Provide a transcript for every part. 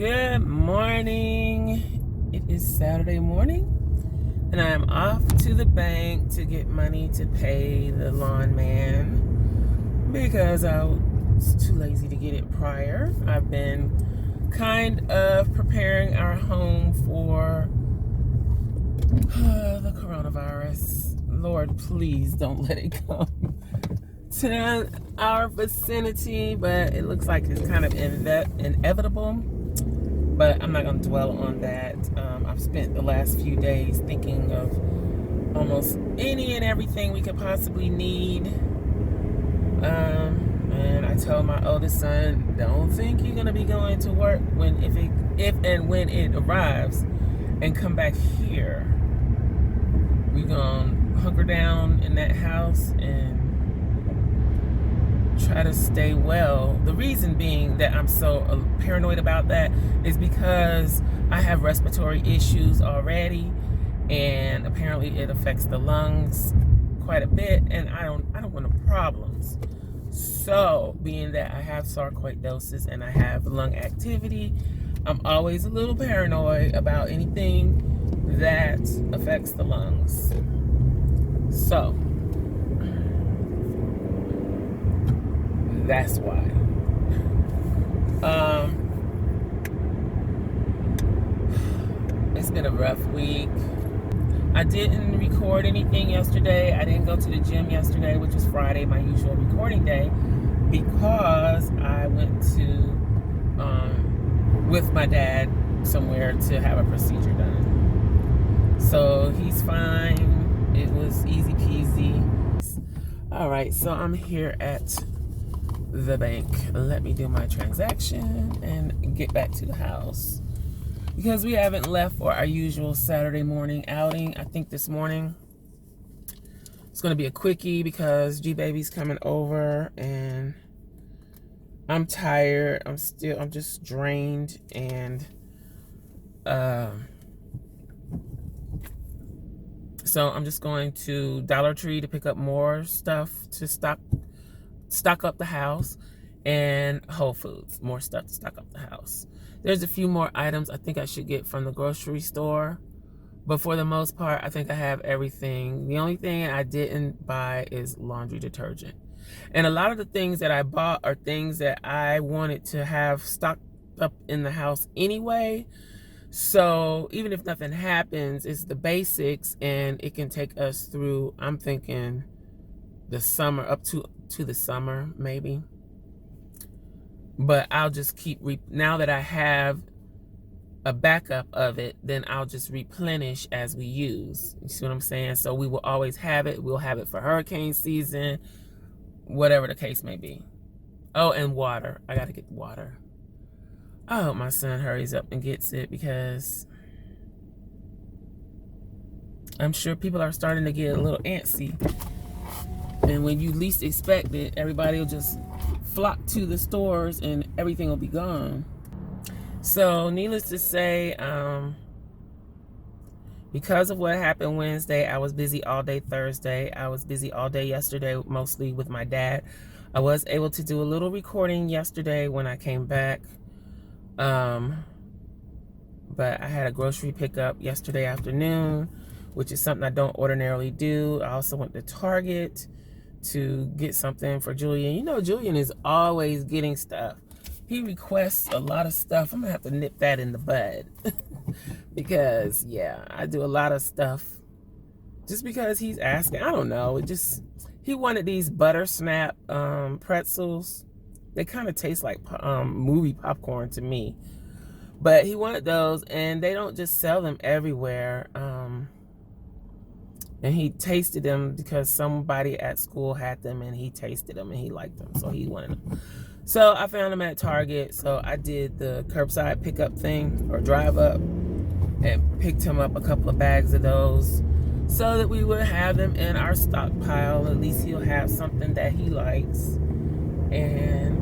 Good morning. It is Saturday morning, and I am off to the bank to get money to pay the lawn man because I was too lazy to get it prior. I've been kind of preparing our home for the coronavirus. Lord, please don't let it come to our vicinity, but it looks like it's kind of inevitable. But I'm not going to dwell on that. I've spent the last few days thinking of almost any and everything we could possibly need. And I told my oldest son, don't think you're going to be going to work if and when it arrives and come back here. We're going to hunker down in that house and try to stay well. The reason being that I'm so paranoid about that is because I have respiratory issues already, and apparently it affects the lungs quite a bit, and I don't want no problems. So, being that I have sarcoidosis and I have lung activity, I'm always a little paranoid about anything that affects the lungs. So, that's why. It's been a rough week. I didn't record anything yesterday. I didn't go to the gym yesterday, which was Friday, my usual recording day, because I went to with my dad somewhere to have a procedure done. So he's fine. It was easy peasy. All right, so I'm here at the bank. Let me do my transaction and get back to the house, because we haven't left for our usual Saturday morning outing. I think this morning it's going to be a quickie because G-Baby's coming over and I'm tired. I'm just drained, and so I'm just going to Dollar Tree to pick up more stuff to stock up the house, and Whole Foods, more stuff to stock up the house. There's a few more items I think I should get from the grocery store, but for the most part, I think I have everything. The only thing I didn't buy is laundry detergent. And a lot of the things that I bought are things that I wanted to have stocked up in the house anyway. So even if nothing happens, it's the basics, and it can take us through, I'm thinking, the summer, up to the summer maybe. But I'll just keep now that I have a backup of it, then I'll just replenish as we use. You see what I'm saying? So we will always have it. We'll have it for hurricane season, whatever the case may be. Oh, and water. I gotta get water. I hope my son hurries up and gets it, because I'm sure people are starting to get a little antsy. And when you least expect it, everybody will just flock to the stores and everything will be gone. So needless to say, because of what happened Wednesday, I was busy all day Thursday. I was busy all day yesterday, mostly with my dad. I was able to do a little recording yesterday when I came back. But I had a grocery pickup yesterday afternoon, which is something I don't ordinarily do. I also went to Target to get something for Julian. You know, Julian is always getting stuff. He requests a lot of stuff. I'm gonna have to nip that in the bud because yeah, I do a lot of stuff just because he's asking. I don't know, he wanted these butter snap pretzels. They kind of taste like movie popcorn to me, but he wanted those, and they don't just sell them everywhere. And he tasted them because somebody at school had them, and he tasted them and he liked them, so he wanted them. So I found them at Target. So I did the curbside pickup thing, or drive up, and picked him up a couple of bags of those so that we would have them in our stockpile. At least he'll have something that he likes. And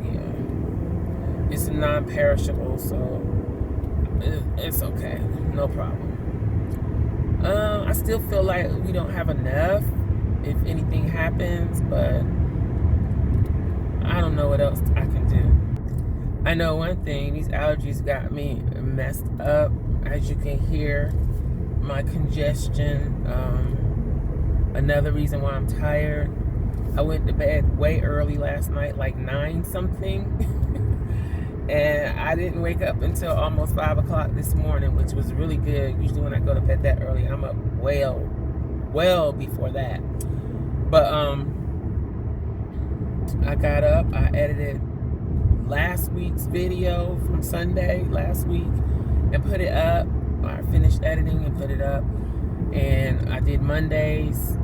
yeah, it's non-perishable, so it's okay, no problem. I still feel like we don't have enough if anything happens, but I don't know what else I can do. I know one thing, these allergies got me messed up. As you can hear, my congestion. Another reason why I'm tired. I went to bed way early last night, like 9 something. And I didn't wake up until almost 5 o'clock this morning, which was really good. Usually when I go to bed that early, I'm up well before that. But I got up, I edited last week's video from Sunday last week and put it up. I finished editing and put it up, and I did Mondays,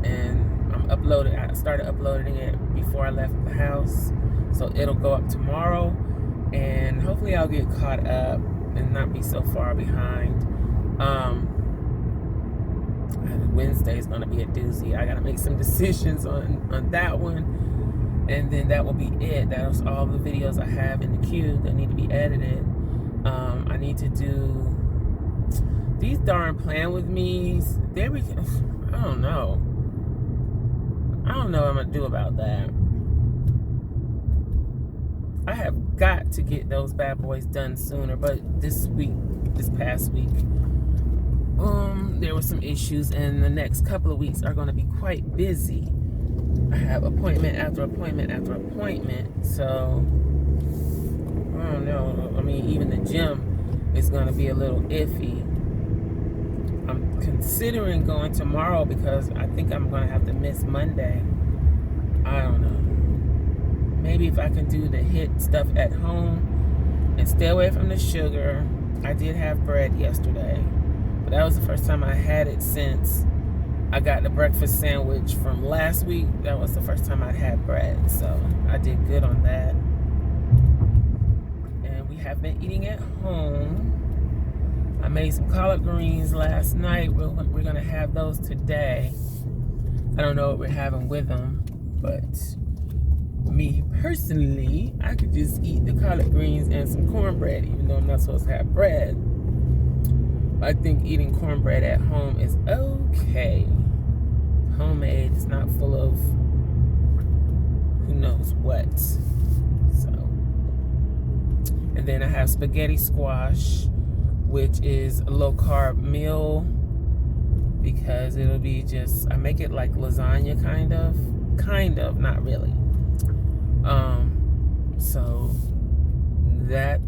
and I started uploading it before I left the house, so it'll go up tomorrow, and hopefully I'll get caught up and not be so far behind. Wednesday is going to be a doozy. I got to make some decisions on that one, and then that will be it. That's all the videos I have in the queue that need to be edited. I need to do these darn Plan With Me's. I don't know what I'm going to do about that. I have got to get those bad boys done sooner, but this past week, there were some issues, and the next couple of weeks are going to be quite busy. I have appointment after appointment after appointment, so I don't know. I mean, even the gym is going to be a little iffy. I'm considering going tomorrow because I think I'm going to have to miss Monday. I don't know. Maybe if I can do the HIIT stuff at home and stay away from the sugar. I did have bread yesterday, but that was the first time I had it since I got the breakfast sandwich from last week. That was the first time I had bread, so I did good on that. And we have been eating at home. I made some collard greens last night. We're going to have those today. I don't know what we're having with them, but me personally, I could just eat the collard greens and some cornbread, even though I'm not supposed to have bread. I think eating cornbread at home is okay. Homemade, it's not full of who knows what. So, and then I have spaghetti squash, which is a low carb meal, because it'll be just, I make it like lasagna kind of, not really. So I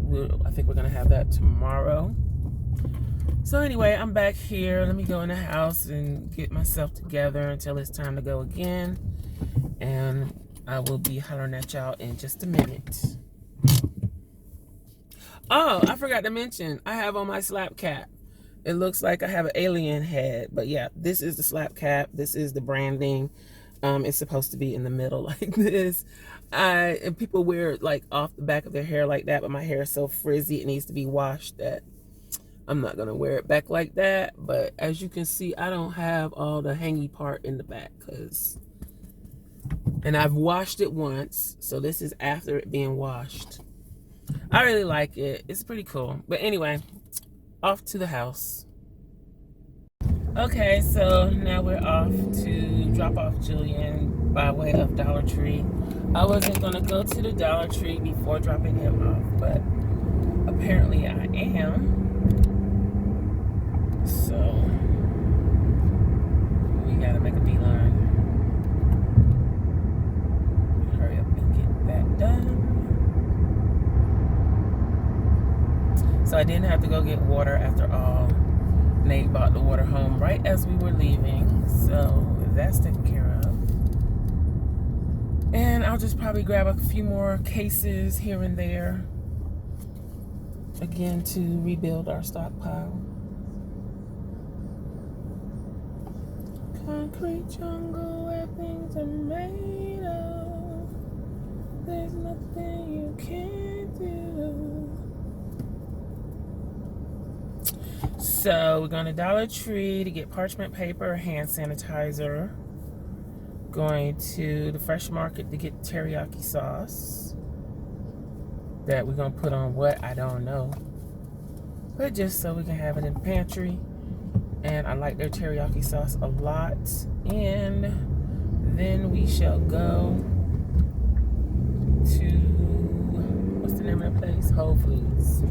think we're gonna have that tomorrow. So anyway, I'm back here. Let me go in the house and get myself together until it's time to go again. And I will be hollering at y'all in just a minute. Oh, I forgot to mention, I have on my slap cap. It looks like I have an alien head. But yeah, this is the slap cap. This is the branding. It's supposed to be in the middle like this. And people wear it like off the back of their hair like that, but my hair is so frizzy, it needs to be washed, that I'm not gonna wear it back like that. But as you can see, I don't have all the hangy part in the back, and I've washed it once, so this is after it being washed. I really like it. It's pretty cool. But anyway, off to the house. Okay, so now we're off to drop off Julian by way of Dollar Tree. I wasn't going to go to the Dollar Tree before dropping him off, but apparently I am. So we got to make a beeline. Hurry up and get that done. So I didn't have to go get water after all. Nate bought the water home right as we were leaving, so that's taken care of. And I'll just probably grab a few more cases here and there, again, to rebuild our stockpile. Concrete jungle where things are made of. There's nothing you can't do. So we're going to Dollar Tree to get parchment paper, hand sanitizer. Going to the Fresh Market to get teriyaki sauce that we're going to put on what, I don't know. But just so we can have it in the pantry. And I like their teriyaki sauce a lot. And then we shall go to, what's the name of the Whole Foods.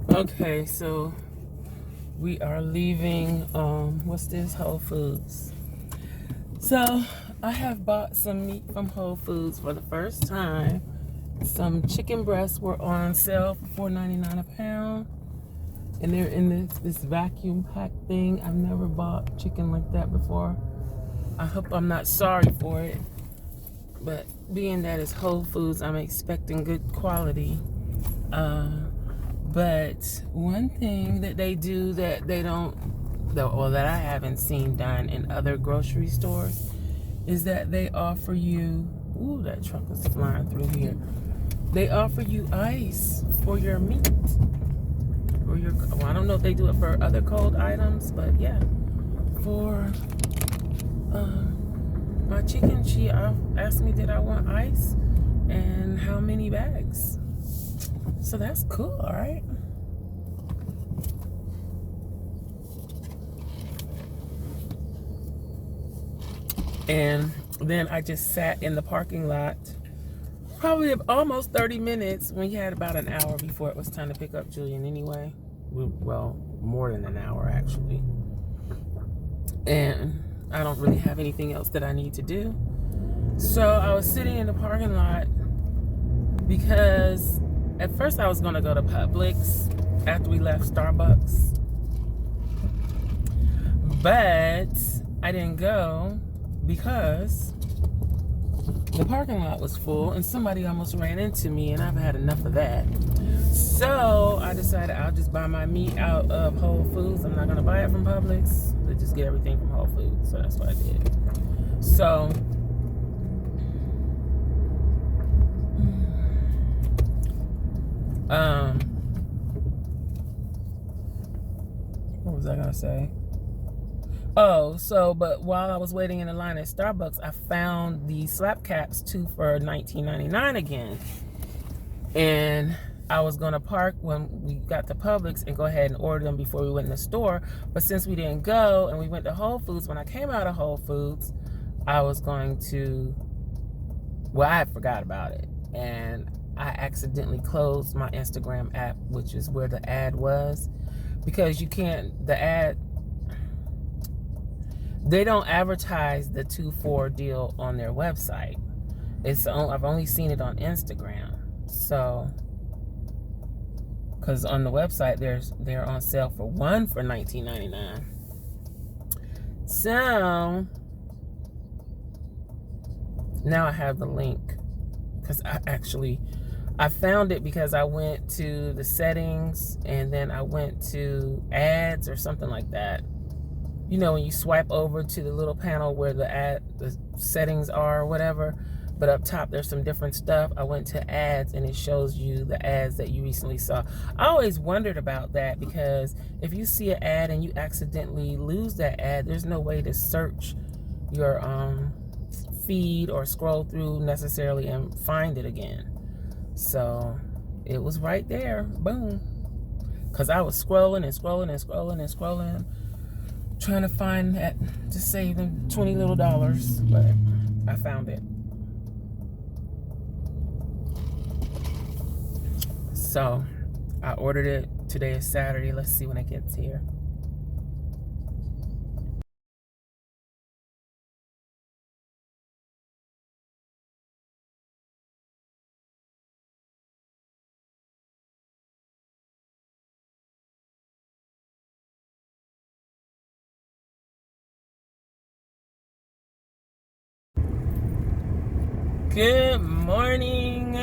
Okay, so we are leaving, what's this? Whole Foods. So I have bought some meat from Whole Foods for the first time. Some chicken breasts were on sale for $4.99 a pound. And they're in this vacuum pack thing. I've never bought chicken like that before. I hope I'm not sorry for it. But being that it's Whole Foods, I'm expecting good quality. But one thing that they do that they don't, or that I haven't seen done in other grocery stores, is that they offer you, ooh, that truck is flying through here. They offer you ice for your meat. Or your, well, I don't know if they do it for other cold items, but yeah. For my chicken, she asked me did I want ice and how many bags. So that's cool, all right? And then I just sat in the parking lot probably almost 30 minutes when we had about an hour before it was time to pick up Julian anyway. Well, more than an hour actually. And I don't really have anything else that I need to do. So I was sitting in the parking lot because at first I was going to go to Publix after we left Starbucks. But I didn't go because the parking lot was full and somebody almost ran into me, and I've had enough of that. So I decided I'll just buy my meat out of Whole Foods. I'm not going to buy it from Publix. They just get everything from Whole Foods. So that's what I did. So what was I going to say? Oh, so, but while I was waiting in the line at Starbucks, I found the slap caps 2 for $19.99 again. And I was going to park when we got to Publix and go ahead and order them before we went in the store. But since we didn't go and we went to Whole Foods, when I came out of Whole Foods, I was going to, well, I forgot about it. And I accidentally closed my Instagram app, which is where the ad was. Because you can't, the ad, they don't advertise the 2-for deal on their website. I've only seen it on Instagram. So, because on the website they're on sale for 1 for $19.99. So now I have the link because I found it because I went to the settings and then I went to ads or something like that. You know, when you swipe over to the little panel where the settings are or whatever, but up top there's some different stuff. I went to ads and it shows you the ads that you recently saw. I always wondered about that because if you see an ad and you accidentally lose that ad, there's no way to search your feed or scroll through necessarily and find it again. So it was right there, boom. Because I was scrolling and scrolling and scrolling and scrolling, trying to find that to save them $20 little, but I found it. So I ordered it. Today is Saturday. Let's see when it gets here. Good morning.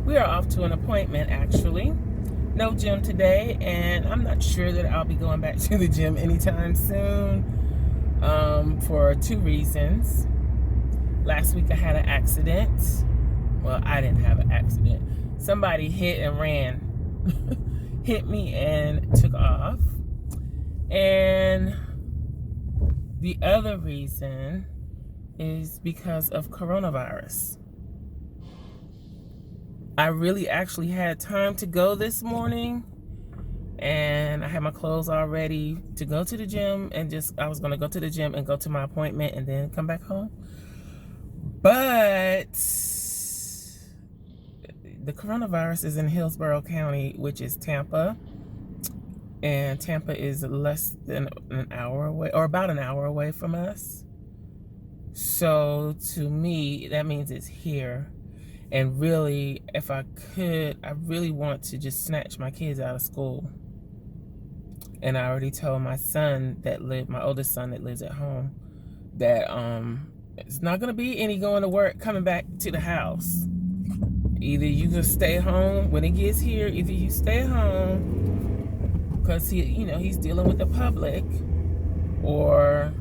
We are off to an appointment, actually. No gym today, and I'm not sure that I'll be going back to the gym anytime soon for 2 reasons. Last week I had an accident. Well, I didn't have an accident. Somebody hit and ran. Hit me and took off. And the other reason is because of coronavirus. I really actually had time to go this morning, and I had my clothes all ready to go to the gym, and I was going to go to the gym and go to my appointment and then come back home. But the coronavirus is in Hillsborough County, which is Tampa. And Tampa is less than an hour away, or about an hour away from us. So to me, that means it's here. And really, if I could, I really want to just snatch my kids out of school. And I already told my son my oldest son that lives at home, that it's not gonna be any going to work, coming back to the house. Either you can stay home when it gets here, either you stay home because he's dealing with the public, or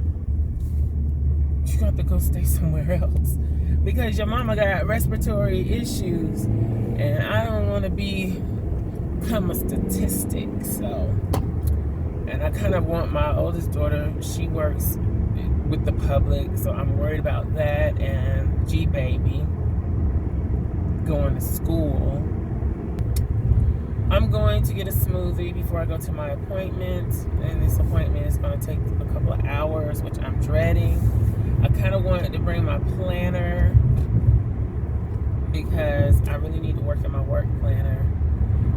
you have to go stay somewhere else because your mama got respiratory issues, and I don't want to become a statistic. So, and I kind of want my oldest daughter, she works with the public, so I'm worried about that, and G-Baby going to school. I'm going to get a smoothie before I go to my appointment, and this appointment is going to take a couple of hours, which I'm dreading. I kind of wanted to bring my planner because I really need to work in my work planner,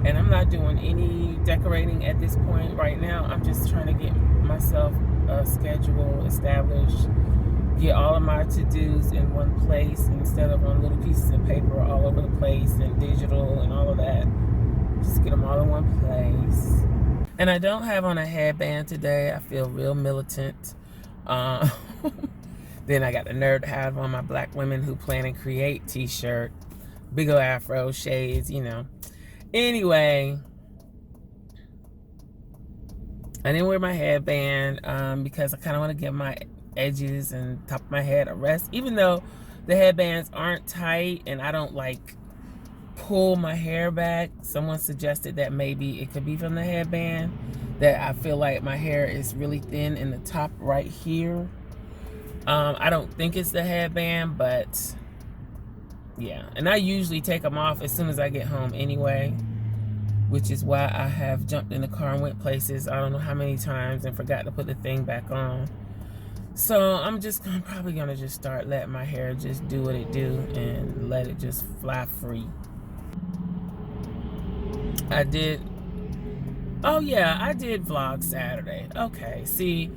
and I'm not doing any decorating at this point right now. I'm just trying to get myself a schedule established, get all of my to-dos in one place instead of on little pieces of paper all over the place and digital and all of that. Just get them all in one place. And I don't have on a headband today. I feel real militant. Then I got the nerve to have on my Black Women Who Plan and Create t-shirt. Big ol' afro, shades, Anyway, I didn't wear my headband because I kind of want to give my edges and top of my head a rest. Even though the headbands aren't tight and I don't pull my hair back. Someone suggested that maybe it could be from the headband, that I feel like my hair is really thin in the top right here. I don't think it's the headband, but yeah. And I usually take them off as soon as I get home anyway, which is why I have jumped in the car and went places I don't know how many times and forgot to put the thing back on. So I'm probably gonna just start letting my hair just do what it do and let it just fly free. I did vlog Saturday. Okay, see,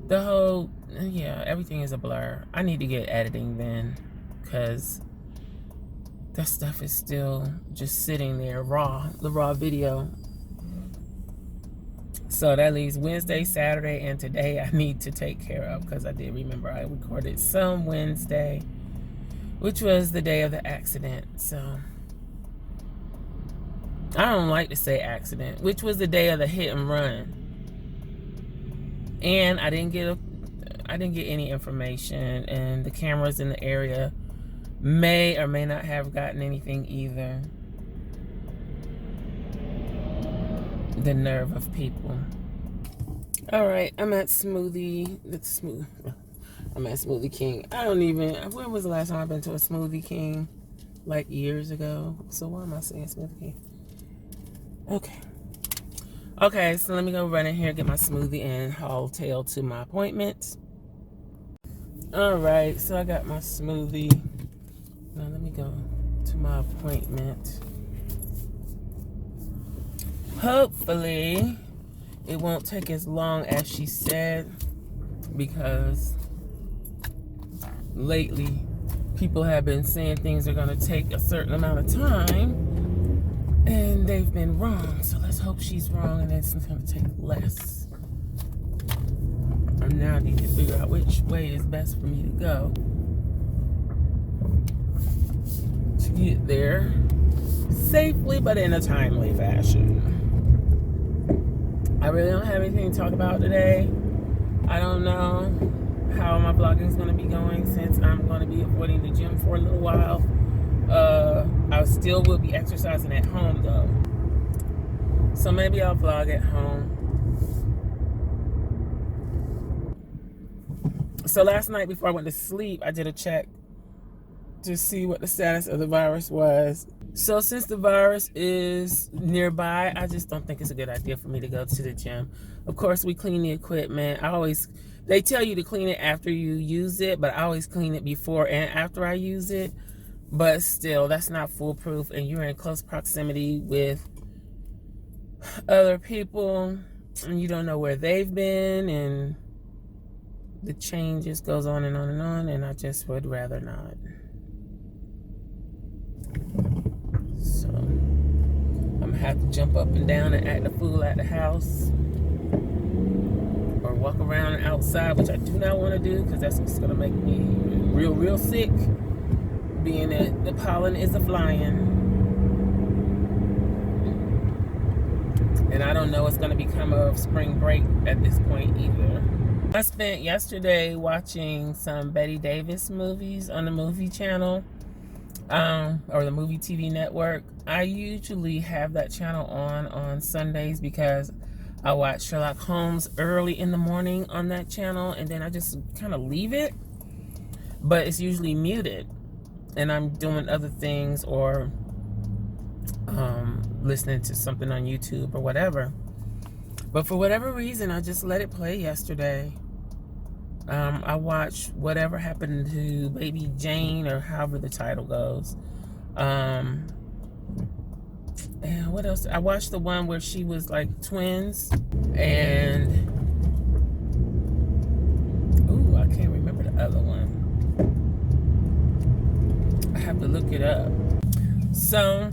everything is a blur. I need to get editing then, because that stuff is still just sitting there the raw video. So that leaves Wednesday, Saturday, and today I need to take care of, because I did remember I recorded some Wednesday, which was the day of the accident. So I don't like to say accident, which was the day of the hit and run. And I didn't get any information, and the cameras in the area may or may not have gotten anything either. The nerve of people. All right, I'm at Smoothie King. When was the last time I've been to a Smoothie King? Like years ago. So why am I saying Smoothie King? Okay, so let me go run in here, get my smoothie, and haul tail to my appointment. All right, so I got my smoothie. Now let me go to my appointment. Hopefully, it won't take as long as she said, because lately, people have been saying things are going to take a certain amount of time, and they've been wrong. So let's hope she's wrong and it's going to take less. I now need to figure out which way is best for me to go to get there safely, but in a timely fashion. I really don't have anything to talk about today. I don't know how my vlogging is going to be going, since I'm going to be avoiding the gym for a little while. I still will be exercising at home though, so maybe I'll vlog at home. So last night before I went to sleep, I did a check to see what the status of the virus was. So since the virus is nearby, I just don't think it's a good idea for me to go to the gym. Of course, we clean the equipment. I always They tell you to clean it after you use it, but I always clean it before and after I use it. But still, that's not foolproof, and you're in close proximity with other people, and you don't know where they've been, and the chain just goes on and on and on, and I just would rather not. So I'm gonna have to jump up and down and act a fool at the house, or walk around outside, which I do not want to do, because that's what's gonna make me real sick, being that the pollen is a flying. And I don't know what's going to become of spring break at this point either. I spent yesterday watching some Betty Davis movies on the movie channel, or the movie TV network. I usually have that channel on Sundays because I watch Sherlock Holmes early in the morning on that channel, and then I just kind of leave it. But it's usually muted, and I'm doing other things, or listening to something on YouTube or whatever. But for whatever reason, I just let it play yesterday. I watched Whatever Happened to Baby Jane, or however the title goes. And what else? I watched the one where she was like twins, and ooh, I can't remember the other one. I have to look it up. So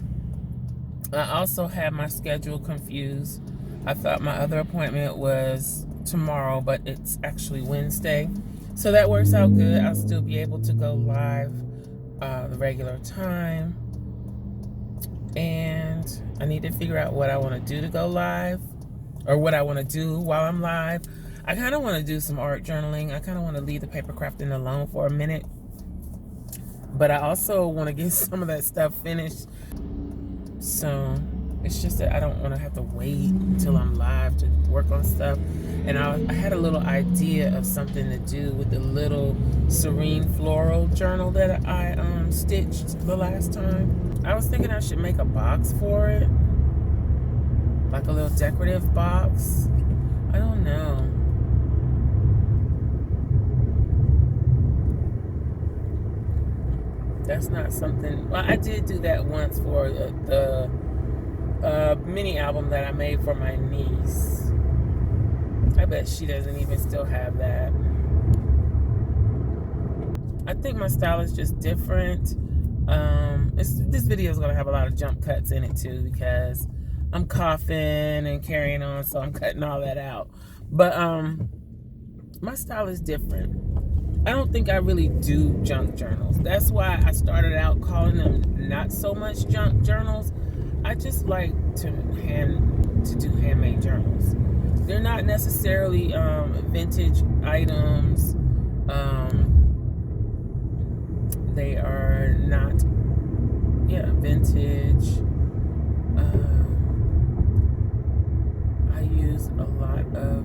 I also had my schedule confused. I thought my other appointment was tomorrow, but it's actually Wednesday. So that works out good. I'll still be able to go live the regular time. And I need to figure out what I want to do to go live, or what I want to do while I'm live. I kind of want to do some art journaling. I kind of want to leave the paper crafting alone for a minute. But I also want to get some of that stuff finished. So it's just that I don't want to have to wait until I'm live to work on stuff. And I had a little idea of something to do with the little serene floral journal that I stitched the last time. I was thinking I should make a box for it, like a little decorative box. I don't know. That's not something. Well, I did do that once for the mini album that I made for my niece. I bet she doesn't even still have that. I think my style is just different. This video is going to have a lot of jump cuts in it too, because I'm coughing and carrying on, so I'm cutting all that out. But my style is different. I don't think I really do junk journals. That's why I started out calling them not so much junk journals. I just like to do handmade journals. They're not necessarily vintage items. They are not, vintage. I use a lot of